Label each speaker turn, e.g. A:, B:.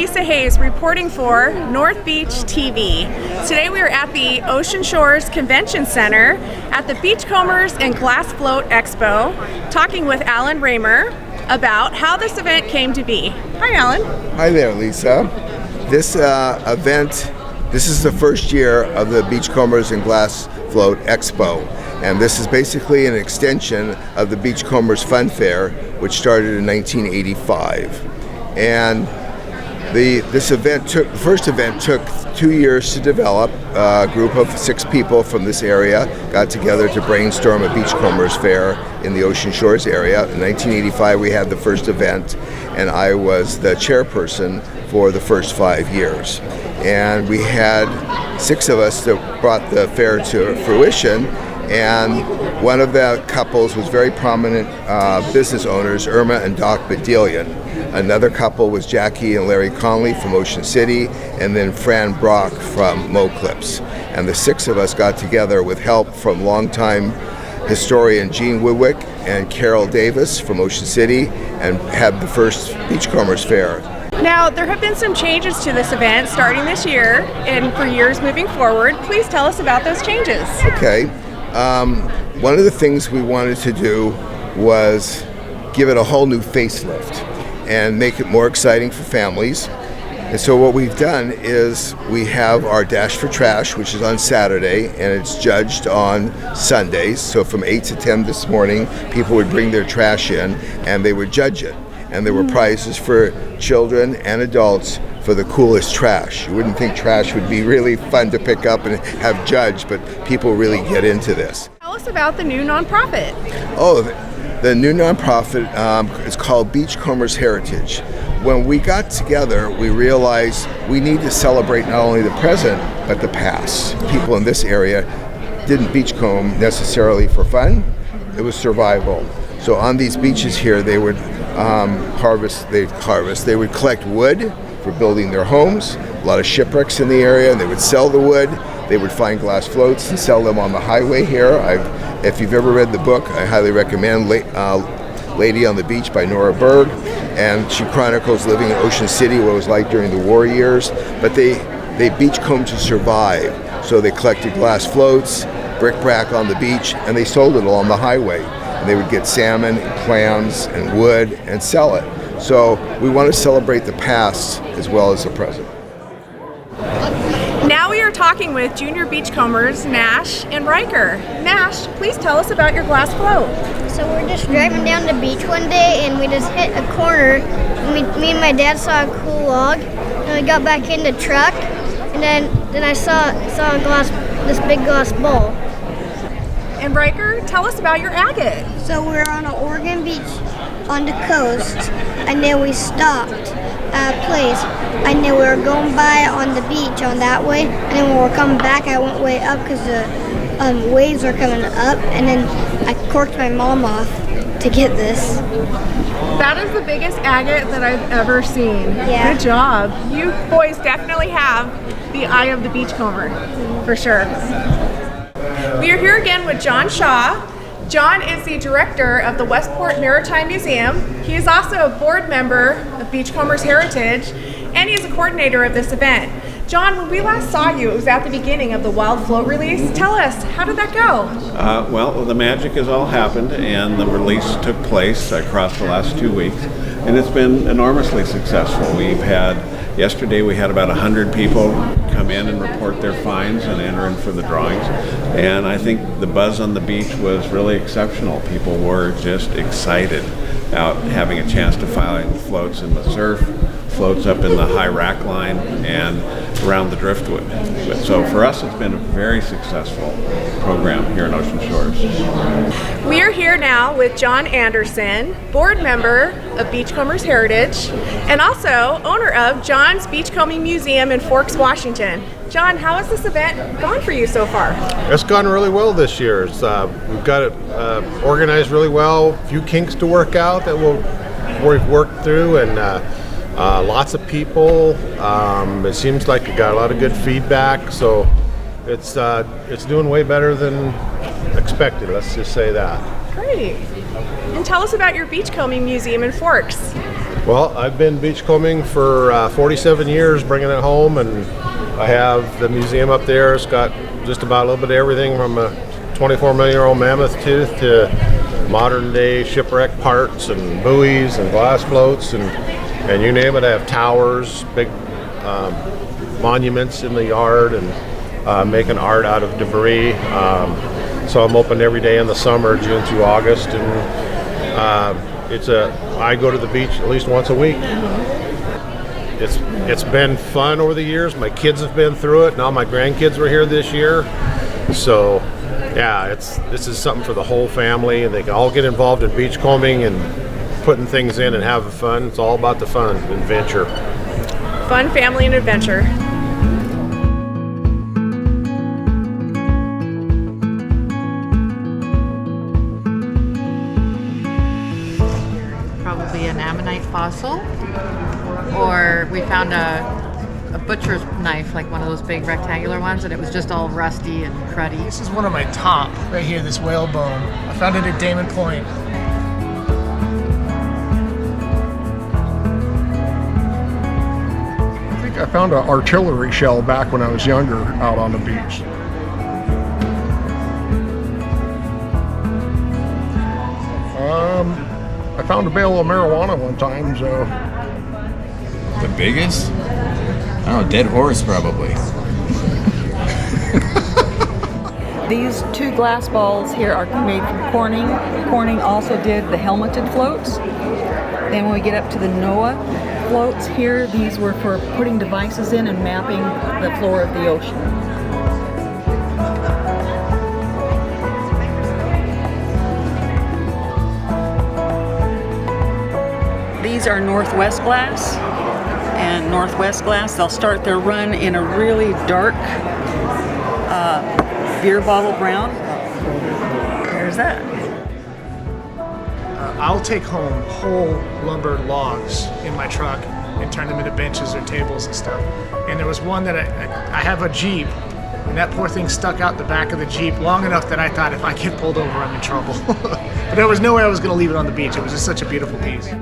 A: Lisa Hayes reporting for North Beach TV. Today we are at the Ocean Shores Convention Center at the Beachcombers and Glass Float Expo, talking with Alan Raymer about how this event came to be. Hi, Alan.
B: Hi there, Lisa. This event, this is the first year of the Beachcombers and Glass Float Expo, and this is basically an extension of the Beachcombers Fun Fair, which started in 1985. And the first event took 2 years to develop. A group of 6 people from this area got together to brainstorm a Beachcombers fair in the Ocean Shores area. In 1985, we had the first event, and I was the chairperson for the first 5 years. And we had 6 of us that brought the fair to fruition. And one of the couples was very prominent business owners, Irma and Doc Bedelian. Another couple was Jackie and Larry Conley from Ocean City, and then Fran Brock from Mo Clips. And the 6 of us got together with help from longtime historian Gene Woodwick and Carol Davis from Ocean City, and had the first Beachcombers Fair.
A: Now, there have been some changes to this event starting this year and for years moving forward. Please tell us about those changes.
B: Okay. One of the things we wanted to do was give it a whole new facelift and make it more exciting for families. And so what we've done is we have our Dash for Trash, which is on Saturday, and it's judged on Sundays. So from 8 to 10 this morning, people would bring their trash in and they would judge it. And there were prizes for children and adults for the coolest trash. You wouldn't think trash would be really fun to pick up and have judged, but people really get into this.
A: Tell us about the new nonprofit.
B: Oh, the new nonprofit is called Beachcombers Heritage. When we got together, we realized we need to celebrate not only the present, but the past. People in this area didn't beachcomb necessarily for fun, it was survival. So on these beaches here, they would they would collect wood for building their homes. A lot of shipwrecks in the area, and they would sell the wood. They would find glass floats and sell them on the highway here. If you've ever read the book, I highly recommend Lady on the Beach by Nora Berg, and she chronicles living in Ocean City, what it was like during the war years. But they beachcombed to survive, so they collected glass floats, bric-a-brac on the beach, and they sold it along the highway. And they would get salmon, clams, and wood and sell it. So we want to celebrate the past as well as the present.
A: Now we are talking with junior beachcombers Nash and Riker. Nash, please tell us about your glass float.
C: So we're just driving down the beach one day, and we just hit a corner. And me and my dad saw a cool log, and we got back in the truck, and then I saw this big glass bowl.
A: And Riker, tell us about your agate.
C: So we're on an Oregon beach on the coast, and then we stopped at a place, and then we were going by on the beach on that way, and then when we were coming back, I went way up because the waves were coming up, and then I corked my mom off to get this.
A: That is the biggest agate that I've ever seen.
C: Yeah.
A: Good job. You boys definitely have the eye of the beachcomber, for sure. We are here again with John Shaw. John is the director of the Westport Maritime Museum. He is also a board member of Beachcombers Heritage, and he is a coordinator of this event. John, when we last saw you, it was at the beginning of the Wild Float release. Tell us, how did that go?
D: Well, the magic has all happened, and the release took place across the last 2 weeks, and it's been enormously successful. Yesterday we had about 100 people come in and report their finds and enter in for the drawings, and I think the buzz on the beach was really exceptional. People were just excited out having a chance to find floats in the surf, floats up in the high rack line, and around the driftwood. So for us, it's been a very successful program here in Ocean Shores.
A: We are here now with John Anderson, board member of Beachcombers Heritage, and also owner of John's Beachcombing Museum in Forks, Washington. John, how has this event gone for you so far?
E: It's gone really well this year. We've got it organized really well. A few kinks to work out that we've worked through, and lots of people. It seems like it got a lot of good feedback, so it's doing way better than expected. Let's just say that.
A: Great. And tell us about your beachcombing museum in Forks.
E: Well, I've been beachcombing for 47 years, bringing it home, and I have the museum up there. It's got just about a little bit of everything from a 24-million-year-old mammoth tooth to modern-day shipwreck parts and buoys and glass floats and you name it. I have towers, big monuments in the yard, and making art out of debris. So I'm open every day in the summer, June through August, and I go to the beach at least once a week. It's been fun over the years. My kids have been through it. Now my grandkids were here this year, so yeah, this is something for the whole family, and they can all get involved in beachcombing and putting things in and having fun. It's all about the fun, adventure.
A: Fun, family, and adventure.
F: Probably an ammonite fossil, or we found a butcher's knife, like one of those big rectangular ones, and it was just all rusty and cruddy.
G: This is one of my top right here, this whale bone. I found it at Damon Point.
H: I think I found an artillery shell back when I was younger out on the beach. I found a bale of marijuana one time, so.
I: The biggest? I don't know, dead horse probably.
J: These two glass balls here are made from Corning. Corning also did the helmeted floats. Then when we get up to the NOAA floats here, these were for putting devices in and mapping the floor of the ocean. These are Northwest glass, and Northwest glass, they'll start their run in a really dark beer bottle brown. There's that.
G: I'll take home whole lumber logs in my truck and turn them into benches or tables and stuff. And there was one that I have a Jeep, and that poor thing stuck out the back of the Jeep long enough that I thought if I get pulled over, I'm in trouble. But there was no way I was going to leave it on the beach. It was just such a beautiful piece.